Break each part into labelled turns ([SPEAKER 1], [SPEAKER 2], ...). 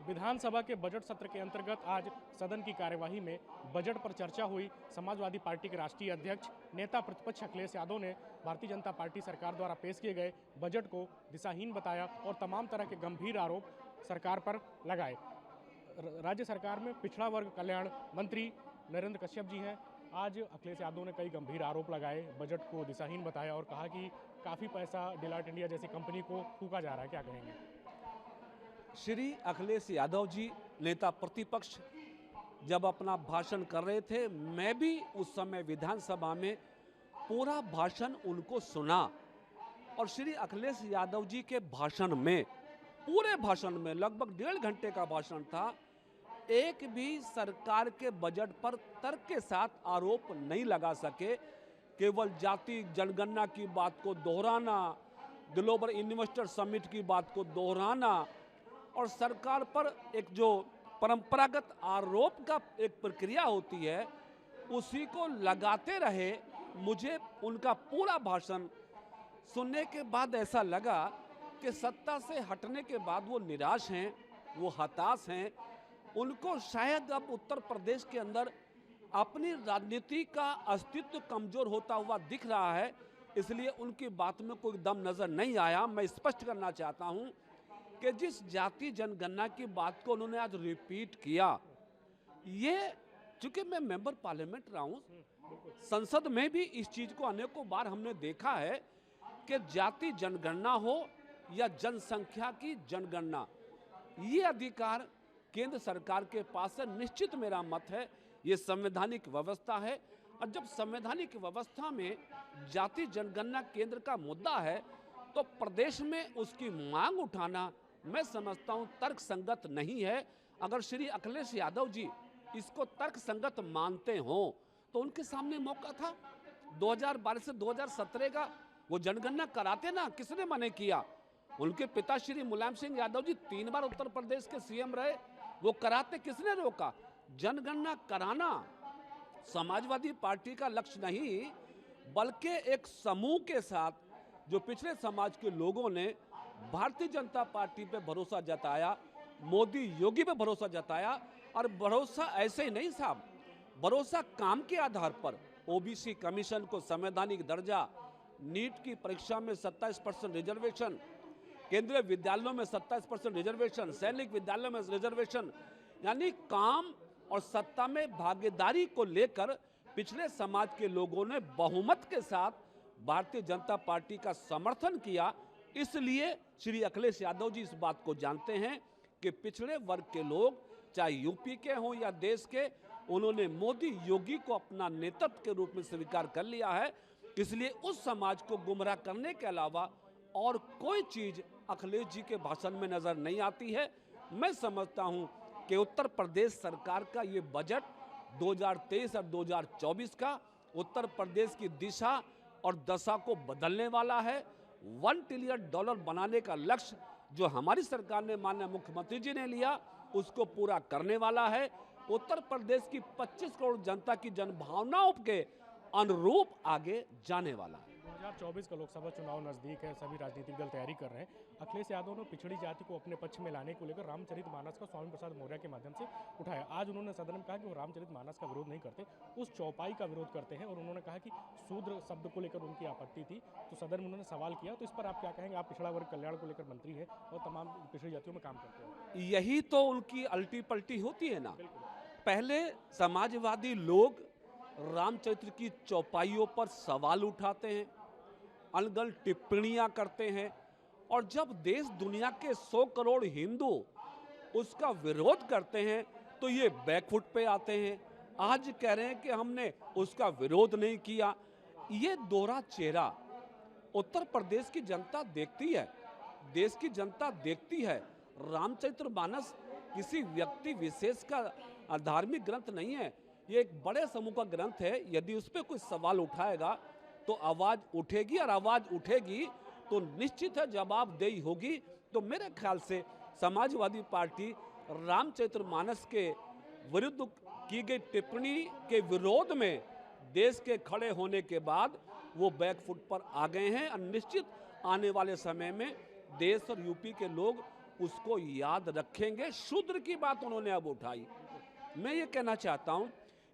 [SPEAKER 1] विधानसभा के बजट सत्र के अंतर्गत आज सदन की कार्यवाही में बजट पर चर्चा हुई। समाजवादी पार्टी के राष्ट्रीय अध्यक्ष नेता प्रतिपक्ष अखिलेश यादव ने भारतीय जनता पार्टी सरकार द्वारा पेश किए गए बजट को दिशाहीन बताया और तमाम तरह के गंभीर आरोप सरकार पर लगाए। राज्य सरकार में पिछड़ा वर्ग कल्याण मंत्री नरेंद्र कश्यप जी हैं। आज अखिलेश यादव ने कई गंभीर आरोप लगाए, बजट को दिशाहीन बताया और कहा कि काफ़ी पैसा डिलॉयट इंडिया जैसी कंपनी को फूका जा रहा है। क्या कहेंगे?
[SPEAKER 2] श्री अखिलेश यादव जी नेता प्रतिपक्ष जब अपना भाषण कर रहे थे, मैं भी उस समय विधानसभा में पूरा भाषण उनको सुना और श्री अखिलेश यादव जी के भाषण में, पूरे भाषण में लगभग 1.5 घंटे का भाषण था, एक भी सरकार के बजट पर तर्क के साथ आरोप नहीं लगा सके। केवल जाति जनगणना की बात को दोहराना, ग्लोबल इन्वेस्टर समिट की बात को दोहराना और सरकार पर एक जो परंपरागत आरोप का एक प्रक्रिया होती है उसी को लगाते रहे। मुझे उनका पूरा भाषण सुनने के बाद ऐसा लगा कि सत्ता से हटने के बाद वो निराश हैं, वो हताश हैं। उनको शायद अब उत्तर प्रदेश के अंदर अपनी राजनीति का अस्तित्व कमजोर होता हुआ दिख रहा है, इसलिए उनकी बात में कोई दम नजर नहीं आया। मैं स्पष्ट करना चाहता हूं कि जिस जाति जनगणना की बात को उन्होंने आज रिपीट किया, ये चूंकि मैं मेंबर पार्लियामेंट रहा हूं, संसद में भी इस चीज को अनेकों बार हमने देखा है कि जाति जनगणना हो या जनसंख्या की जनगणना, ये अधिकार केंद्र सरकार के पास है। निश्चित मेरा मत है ये संवैधानिक व्यवस्था है और जब संवैधानिक व्यवस्था में जाति जनगणना केंद्र का मुद्दा है तो प्रदेश में उसकी मांग उठाना मैं समझता हूं तर्क संगत नहीं है। अगर श्री अखिलेश यादव जी इसको तर्क संगत मानते हो तो उनके सामने मौका था 2012 से 2017 का, वो जनगणना कराते ना, किसने मना किया? उनके पिता श्री मुलायम सिंह यादव जी 3 बार उत्तर प्रदेश के सीएम रहे, वो कराते, किसने रोका? जनगणना कराना समाजवादी पार्टी का लक्ष्य नहीं, बल्कि एक समूह के साथ जो पिछड़े समाज के लोगों ने भारतीय जनता पार्टी पे भरोसा जताया, मोदी योगी पे भरोसा जताया। और भरोसा ऐसे ही नहीं साहब, भरोसा काम के आधार पर। ओबीसी कमीशन को संवैधानिक दर्जा, नीट की परीक्षा में 27% रिजर्वेशन, केंद्रीय विद्यालयों में 27% रिजर्वेशन, सैनिक विद्यालयों में रिजर्वेशन, यानी काम और सत्ता में भागीदारी को लेकर पिछले समाज के लोगों ने बहुमत के साथ भारतीय जनता पार्टी का समर्थन किया। इसलिए श्री अखिलेश यादव जी इस बात को जानते हैं कि पिछड़े वर्ग के लोग, चाहे यूपी के हों या देश के, उन्होंने मोदी योगी को अपना नेतृत्व के रूप में स्वीकार कर लिया है। इसलिए उस समाज को गुमराह करने के अलावा और कोई चीज अखिलेश जी के भाषण में नजर नहीं आती है। मैं समझता हूं कि उत्तर प्रदेश सरकार का ये बजट 2023 और 2024 का उत्तर प्रदेश की दिशा और दशा को बदलने वाला है। $1 ट्रिलियन बनाने का लक्ष्य जो हमारी सरकार ने, माननीय मुख्यमंत्री जी ने लिया, उसको पूरा करने वाला है। उत्तर प्रदेश की 25 करोड़ जनता की जनभावनाओं के अनुरूप आगे जाने वाला है।
[SPEAKER 1] 2024 का लोकसभा चुनाव नजदीक है, सभी राजनीतिक दल तैयारी कर रहे हैं। अखिलेश यादव ने पिछड़ी जाति को अपने पक्ष में लाने को लेकर रामचरितमानस का स्वामी प्रसाद मौर्य के माध्यम से उठाया। आज उन्होंने सदन में कहा कि वो रामचरितमानस का विरोध नहीं करते, उस चौपाई का विरोध करते हैं और उन्होंने कहा कि शूद्र शब्द को लेकर उनकी आपत्ति थी, तो सदन में उन्होंने सवाल किया। तो इस पर आप क्या कहेंगे? आप पिछड़ा वर्ग कल्याण को लेकर मंत्री हैं और तमाम पिछड़ी जातियों में काम करते हैं।
[SPEAKER 2] यही तो उनकी अल्टी पल्टी होती है ना। पहले समाजवादी लोग रामचरित्र की चौपाइयों पर सवाल उठाते हैं, अलगल टिप्पणियां करते हैं, और जब देश दुनिया के 100 करोड़ हिंदू उसका विरोध करते हैं तो ये बैकफुट पे आते हैं। आज कह रहे हैं कि हमने उसका विरोध नहीं किया। ये दोहरा चेहरा उत्तर प्रदेश की जनता देखती है, देश की जनता देखती है। रामचरितमानस किसी व्यक्ति विशेष का धार्मिक ग्रंथ नहीं है, ये एक बड़े समूह का ग्रंथ है। यदि उस पर कोई सवाल उठाएगा तो आवाज उठेगी, और आवाज उठेगी तो निश्चित है जवाबदेही होगी। तो मेरे ख्याल से समाजवादी पार्टी रामचरितमानस के विरुद्ध की गई टिप्पणी के विरोध में देश के खड़े होने के बाद वो बैकफुट पर आ गए हैं, और निश्चित आने वाले समय में देश और यूपी के लोग उसको याद रखेंगे। शूद्र की बात उन्होंने अब उठाई। मैं ये कहना चाहता हूं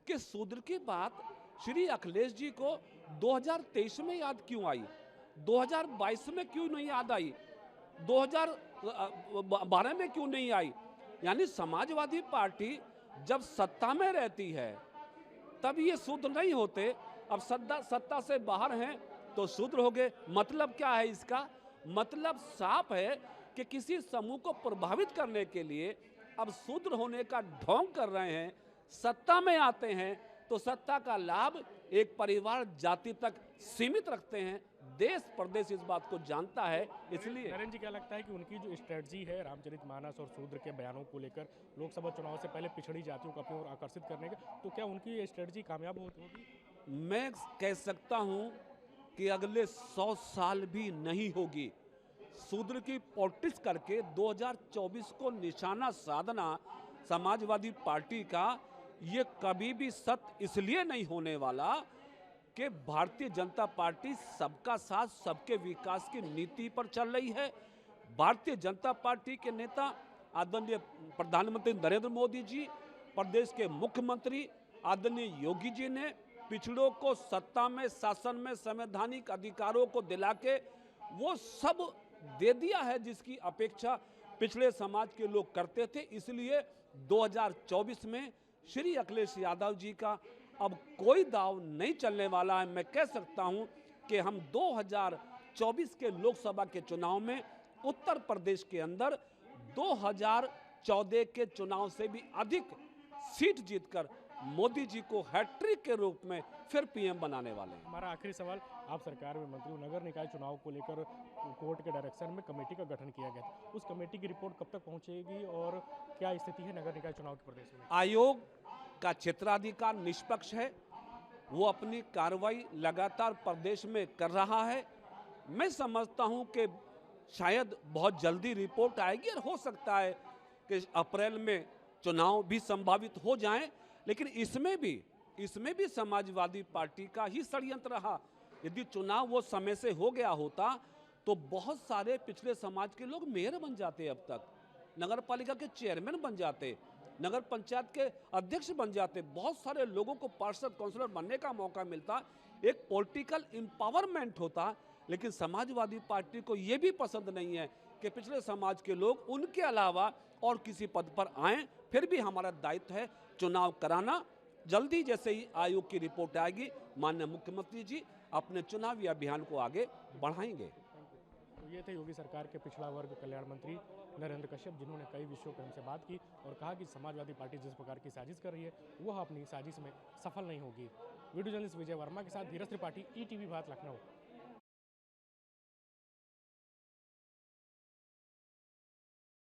[SPEAKER 2] कि शूद्र की बात श्री अखिलेश जी को 2023 में याद क्यों आई, 2022 में क्यों नहीं याद आई, 2012 में क्यों नहीं आई? यानी समाजवादी पार्टी जब सत्ता में रहती है तब ये शूद्र नहीं होते, अब सत्ता से बाहर हैं तो शूद्र हो गए। मतलब क्या है इसका? मतलब साफ है कि किसी समूह को प्रभावित करने के लिए अब शूद्र होने का ढोंग कर रहे हैं। सत्ता में आते हैं तो सत्ता का लाभ एक परिवार जाति तक सीमित रखते हैं। देश प्रदेश इस बात को जानता है। इसलिए
[SPEAKER 1] नरेंद्र जी, क्या लगता है कि उनकी जो स्ट्रेटजी है रामचरितमानस और शूद्र के बयानों को लेकर लोकसभा चुनाव से पहले पिछड़ी जातियों को अपनी ओर आकर्षित करने का, तो क्या उनकी ये स्ट्रेटजी कामयाब होगी?
[SPEAKER 2] मैं कह सकता हूं कि अगले 100 साल भी नहीं होगी। शूद्र की पॉलिटिक्स करके 2024 को निशाना साधना समाजवादी पार्टी का ये कभी भी सत्य इसलिए नहीं होने वाला कि भारतीय जनता पार्टी सबका साथ सबके विकास की नीति पर चल रही है। भारतीय जनता पार्टी के नेता आदरणीय प्रधानमंत्री नरेंद्र मोदी जी, प्रदेश के मुख्यमंत्री आदरणीय योगी जी ने पिछड़ों को सत्ता में, शासन में संवैधानिक अधिकारों को दिला के वो सब दे दिया है जिसकी अपेक्षा पिछड़े समाज के लोग करते थे। इसलिए 2024 में श्री अखिलेश यादव जी का अब कोई दाव नहीं चलने वाला है। मैं कह सकता हूं कि हम 2024 के लोकसभा के चुनाव में उत्तर प्रदेश के अंदर 2014 के चुनाव से भी अधिक सीट जीतकर मोदी जी को हैट्रिक के रूप में फिर पीएम बनाने वाले हैं।
[SPEAKER 1] हमारा आखिरी सवाल, आप सरकार में मंत्री हो, नगर निकाय चुनाव को लेकर कोर्ट के डायरेक्शन में कमेटी का गठन किया गया था, उस कमेटी की रिपोर्ट कब तक पहुंचेगी और क्या स्थिति है नगर निकाय चुनाव के प्रदेश में?
[SPEAKER 2] आयोग का क्षेत्राधिकार निष्पक्ष है, वो अपनी कार्रवाई लगातार प्रदेश में कर रहा है। मैं समझता हूं कि शायद बहुत जल्दी रिपोर्ट आएगी और हो सकता है कि अप्रैल में चुनाव भी संभावित हो जाएं, लेकिन इसमें भी समाजवादी पार्टी का ही षड्यंत्र रहा। यदि चुनाव वो समय से हो गया होता तो बहुत सारे पिछले समाज के लोग मेयर बन जाते, अब तक नगर पालिका के चेयरमैन बन जाते, नगर पंचायत के अध्यक्ष बन जाते, बहुत सारे लोगों को पार्षद काउंसलर बनने का मौका मिलता, एक पॉलिटिकल एम्पावरमेंट होता। लेकिन समाजवादी पार्टी को यह भी पसंद नहीं है कि पिछले समाज के लोग उनके अलावा और किसी पद पर आएं। फिर भी हमारा दायित्व है चुनाव कराना। जल्दी जैसे ही आयोग की रिपोर्ट आएगी, माननीय मुख्यमंत्री जी अपने चुनावी अभियान को आगे बढ़ाएंगे।
[SPEAKER 1] तो ये थे योगी सरकार के पिछड़ा वर्ग कल्याण मंत्री नरेंद्र कश्यप, जिन्होंने कई विषयों पर हमसे बात की और कहा कि समाजवादी पार्टी जिस प्रकार की साजिश कर रही है वह अपनी साजिश में सफल नहीं होगी। वीडियो जर्नलिस्ट विजय वर्मा के साथ धीरज त्रिपाठी, ETV भारत, लखनऊ।